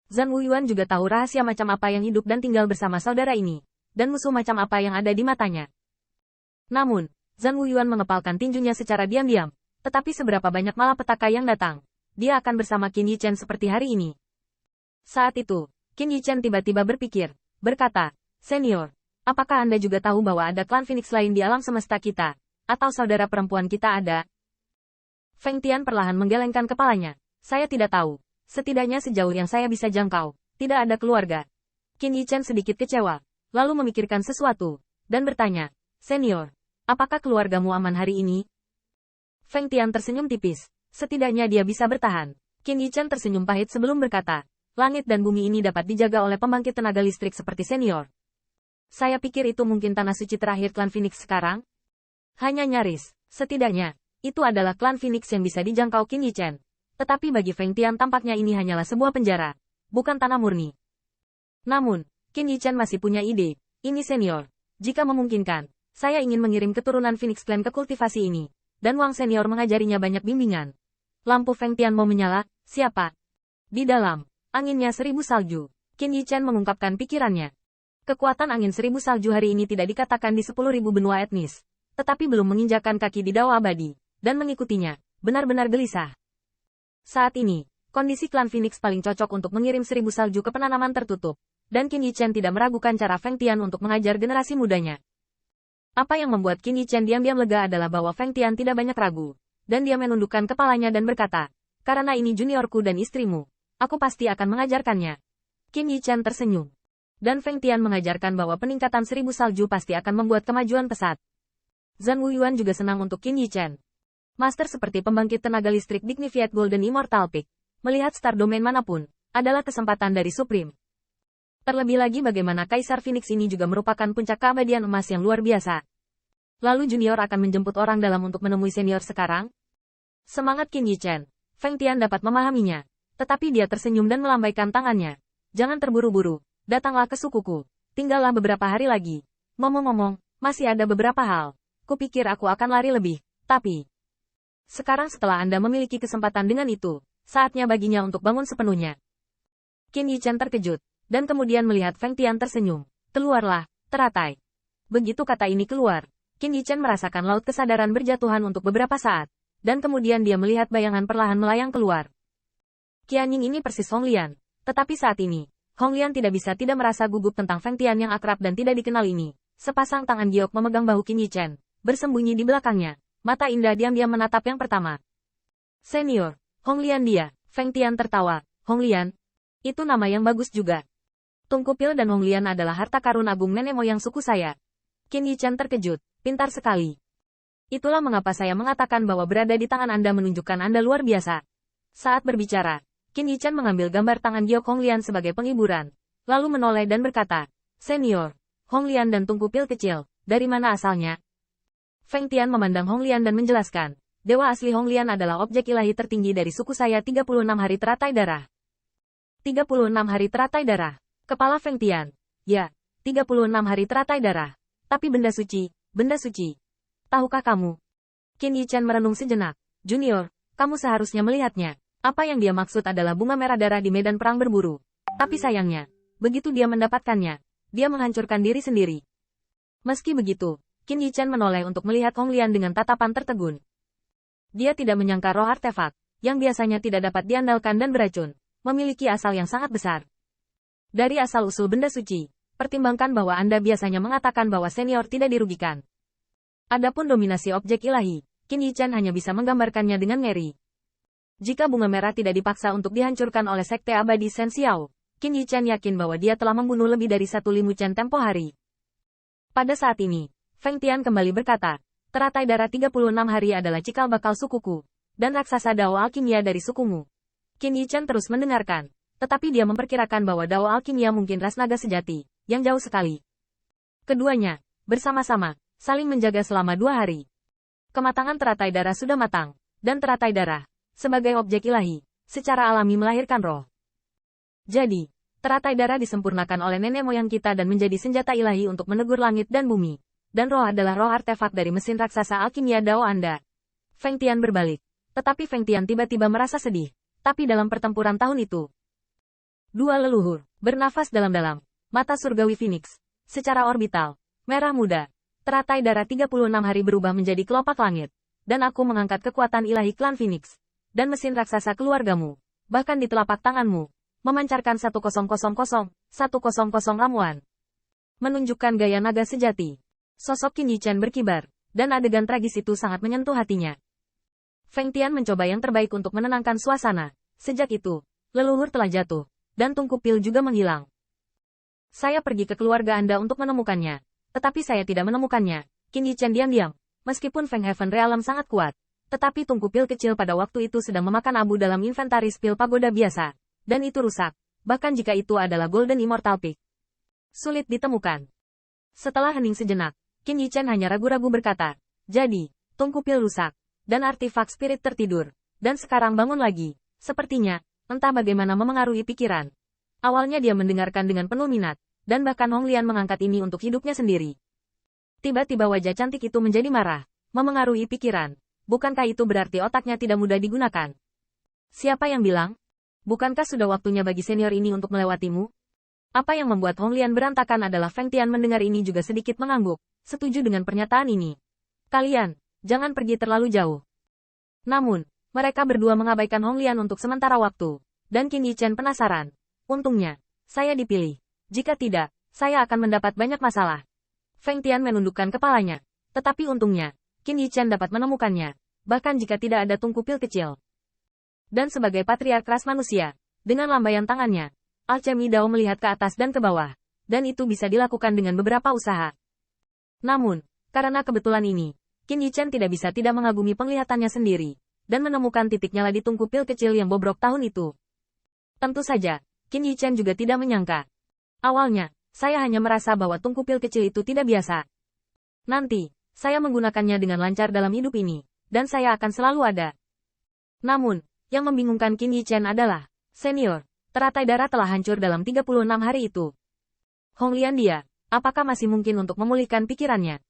Zhan Wuyuan juga tahu rahasia macam apa yang hidup dan tinggal bersama saudara ini, dan musuh macam apa yang ada di matanya. Namun, Zhan Wuyuan mengepalkan tinjunya secara diam-diam, tetapi seberapa banyak malapetaka yang datang, dia akan bersama Qin Yichen seperti hari ini. Saat itu, Qin Yichen tiba-tiba berpikir, berkata, "Senior, apakah Anda juga tahu bahwa ada klan Phoenix lain di alam semesta kita, atau saudara perempuan kita ada?" Feng Tian perlahan menggelengkan kepalanya. "Saya tidak tahu. Setidaknya sejauh yang saya bisa jangkau, tidak ada keluarga." Qin Yichen sedikit kecewa, lalu memikirkan sesuatu, dan bertanya, "Senior, apakah keluargamu aman hari ini?" Feng Tian tersenyum tipis. Setidaknya dia bisa bertahan. Qin Yichen tersenyum pahit sebelum berkata, "Langit dan bumi ini dapat dijaga oleh pembangkit tenaga listrik seperti senior. Saya pikir itu mungkin tanah suci terakhir klan Phoenix sekarang?" Hanya nyaris. Setidaknya, itu adalah klan Phoenix yang bisa dijangkau Qin Yichen. Tetapi bagi Feng Tian tampaknya ini hanyalah sebuah penjara, bukan tanah murni. Namun, Qin Yichen masih punya ide. "Ini senior. Jika memungkinkan, saya ingin mengirim keturunan Phoenix Clan ke kultivasi ini, dan Wang senior mengajarinya banyak bimbingan." Lampu Feng Tian mau menyala. "Siapa?" Di dalam anginnya 1000 salju, Qin Yichen mengungkapkan pikirannya. Kekuatan angin 1000 salju hari ini tidak dikatakan di 10.000 benua etnis, tetapi belum menginjakkan kaki di Dao Abadi, dan mengikutinya, benar-benar gelisah. Saat ini, kondisi klan Phoenix paling cocok untuk mengirim 1000 salju ke penanaman tertutup, dan Qin Yichen tidak meragukan cara Feng Tian untuk mengajar generasi mudanya. Apa yang membuat Qin Yichen diam-diam lega adalah bahwa Feng Tian tidak banyak ragu, dan dia menundukkan kepalanya dan berkata, "Karena ini juniorku dan istrimu, aku pasti akan mengajarkannya." Qin Yichen tersenyum. Dan Feng Tian mengajarkan bahwa peningkatan 1000 salju pasti akan membuat kemajuan pesat. Zhan Wuyuan juga senang untuk Qin Yichen. Master seperti pembangkit tenaga listrik Dignified Golden Immortal Peak, melihat star domain manapun, adalah kesempatan dari Supreme. Terlebih lagi bagaimana Kaisar Phoenix ini juga merupakan puncak keabadian emas yang luar biasa. Lalu junior akan menjemput orang dalam untuk menemui senior sekarang? Semangat Qin Yichen. Feng Tian dapat memahaminya. Tetapi dia tersenyum dan melambaikan tangannya. "Jangan terburu-buru. Datanglah ke sukuku. Tinggallah beberapa hari lagi. Ngomong-ngomong, masih ada beberapa hal. Kupikir aku akan lari lebih, tapi sekarang setelah Anda memiliki kesempatan dengan itu, saatnya baginya untuk bangun sepenuhnya." Qin Yichen terkejut, dan kemudian melihat Feng Tian tersenyum. "Keluarlah, teratai." Begitu kata ini keluar, Qin Yichen merasakan laut kesadaran berjatuhan untuk beberapa saat, dan kemudian dia melihat bayangan perlahan melayang keluar. Qianying ini persis Hong Lian, tetapi saat ini, Hong Lian tidak bisa tidak merasa gugup tentang Feng Tian yang akrab dan tidak dikenal ini. Sepasang tangan giok memegang bahu Qin Yichen, bersembunyi di belakangnya. Mata indah diam-diam menatap yang pertama. "Senior, Hong Lian dia." Feng Tian tertawa. "Hong Lian? Itu nama yang bagus juga. Tungku Pil dan Hong Lian adalah harta karun agung nenek moyang suku saya." Qin Yichen terkejut. "Pintar sekali. Itulah mengapa saya mengatakan bahwa berada di tangan Anda menunjukkan Anda luar biasa." Saat berbicara, Qin Yichen mengambil gambar tangan giok Hong Lian sebagai penghiburan, lalu menoleh dan berkata, "Senior, Hong Lian dan Tungku Pil kecil, dari mana asalnya?" Feng Tian memandang Hong Lian dan menjelaskan, "Dewa asli Hong Lian adalah objek ilahi tertinggi dari suku saya 36 hari teratai darah." 36 hari teratai darah. Kepala Feng Tian. "Ya, 36 hari teratai darah. Tapi benda suci, benda suci. Tahukah kamu?" Qin Yichen merenung sejenak. "Junior, kamu seharusnya melihatnya. Apa yang dia maksud adalah bunga merah darah di medan perang berburu. Tapi sayangnya, begitu dia mendapatkannya, dia menghancurkan diri sendiri." Meski begitu, Qin Yichen menoleh untuk melihat Hong Lian dengan tatapan tertegun. Dia tidak menyangka roh artefak, yang biasanya tidak dapat diandalkan dan beracun, memiliki asal yang sangat besar. Dari asal-usul benda suci, pertimbangkan bahwa Anda biasanya mengatakan bahwa senior tidak dirugikan. Adapun dominasi objek ilahi, Qin Yichen hanya bisa menggambarkannya dengan ngeri. Jika bunga merah tidak dipaksa untuk dihancurkan oleh Sekte Abadi Shen Xiao, Qin Yichen yakin bahwa dia telah membunuh lebih dari 1 Limuchen tempo hari. Pada saat ini, Feng Tian kembali berkata, "Teratai darah 36 hari adalah cikal bakal sukuku, dan raksasa Dao Alkimia dari sukumu." Qin Yichen terus mendengarkan, tetapi dia memperkirakan bahwa Dao Alkimia mungkin ras naga sejati, yang jauh sekali. Keduanya, bersama-sama, saling menjaga selama 2 hari. Kematangan teratai darah sudah matang, dan teratai darah, sebagai objek ilahi, secara alami melahirkan roh. Jadi, teratai darah disempurnakan oleh nenek moyang kita dan menjadi senjata ilahi untuk menegur langit dan bumi. Dan roh adalah roh artefak dari mesin raksasa alkimia Dao Anda. Feng Tian berbalik. Tetapi Feng Tian tiba-tiba merasa sedih. Tapi dalam pertempuran tahun itu, Dua leluhur, bernafas dalam-dalam. Mata surgawi Phoenix. Secara orbital, merah muda. Teratai darah 36 hari berubah menjadi kelopak langit. Dan aku mengangkat kekuatan ilahi klan Phoenix. Dan mesin raksasa keluargamu. Bahkan di telapak tanganmu. Memancarkan 1000 ramuan. Menunjukkan gaya naga sejati. Sosok Qin Yichen berkibar. Dan adegan tragis itu sangat menyentuh hatinya. Feng Tian mencoba yang terbaik untuk menenangkan suasana. Sejak itu, leluhur telah jatuh. Dan tungku pil juga menghilang. Saya pergi ke keluarga Anda untuk menemukannya. Tetapi saya tidak menemukannya. Qin Yichen diam-diam. Meskipun Feng Heaven Realm sangat kuat. Tetapi tungku pil kecil pada waktu itu sedang memakan abu dalam inventaris pil pagoda biasa. Dan itu rusak. Bahkan jika itu adalah Golden Immortal Peak. Sulit ditemukan. Setelah hening sejenak, Qin Yichen hanya ragu-ragu berkata. Jadi, tungku pil rusak. Dan artefak spirit tertidur. Dan sekarang bangun lagi. Sepertinya, entah bagaimana memengaruhi pikiran. Awalnya dia mendengarkan dengan penuh minat, dan bahkan Hong Lian mengangkat ini untuk hidupnya sendiri. Tiba-tiba wajah cantik itu menjadi marah, memengaruhi pikiran. Bukankah itu berarti otaknya tidak mudah digunakan? Siapa yang bilang? Bukankah sudah waktunya bagi senior ini untuk melewatimu? Apa yang membuat Hong Lian berantakan adalah Feng Tian mendengar ini juga sedikit mengangguk, setuju dengan pernyataan ini. Kalian, jangan pergi terlalu jauh. Namun, mereka berdua mengabaikan Hong Lian untuk sementara waktu, dan Qin Yichen penasaran. Untungnya, saya dipilih. Jika tidak, saya akan mendapat banyak masalah. Feng Tian menundukkan kepalanya. Tetapi untungnya, Qin Yichen dapat menemukannya. Bahkan jika tidak ada tungku pil kecil. Dan sebagai patriark ras manusia, dengan lambaian tangannya, Alchemy Dao melihat ke atas dan ke bawah. Dan itu bisa dilakukan dengan beberapa usaha. Namun, karena kebetulan ini, Qin Yichen tidak bisa tidak mengagumi penglihatannya sendiri. Dan menemukan titik nyala di tungku pil kecil yang bobrok tahun itu. Tentu saja, Qin Yichen juga tidak menyangka. Awalnya, saya hanya merasa bahwa tungku pil kecil itu tidak biasa. Nanti, saya menggunakannya dengan lancar dalam hidup ini, dan saya akan selalu ada. Namun, yang membingungkan Qin Yichen adalah, senior, teratai darah telah hancur dalam 36 hari itu. Hong Lian dia, apakah masih mungkin untuk memulihkan pikirannya?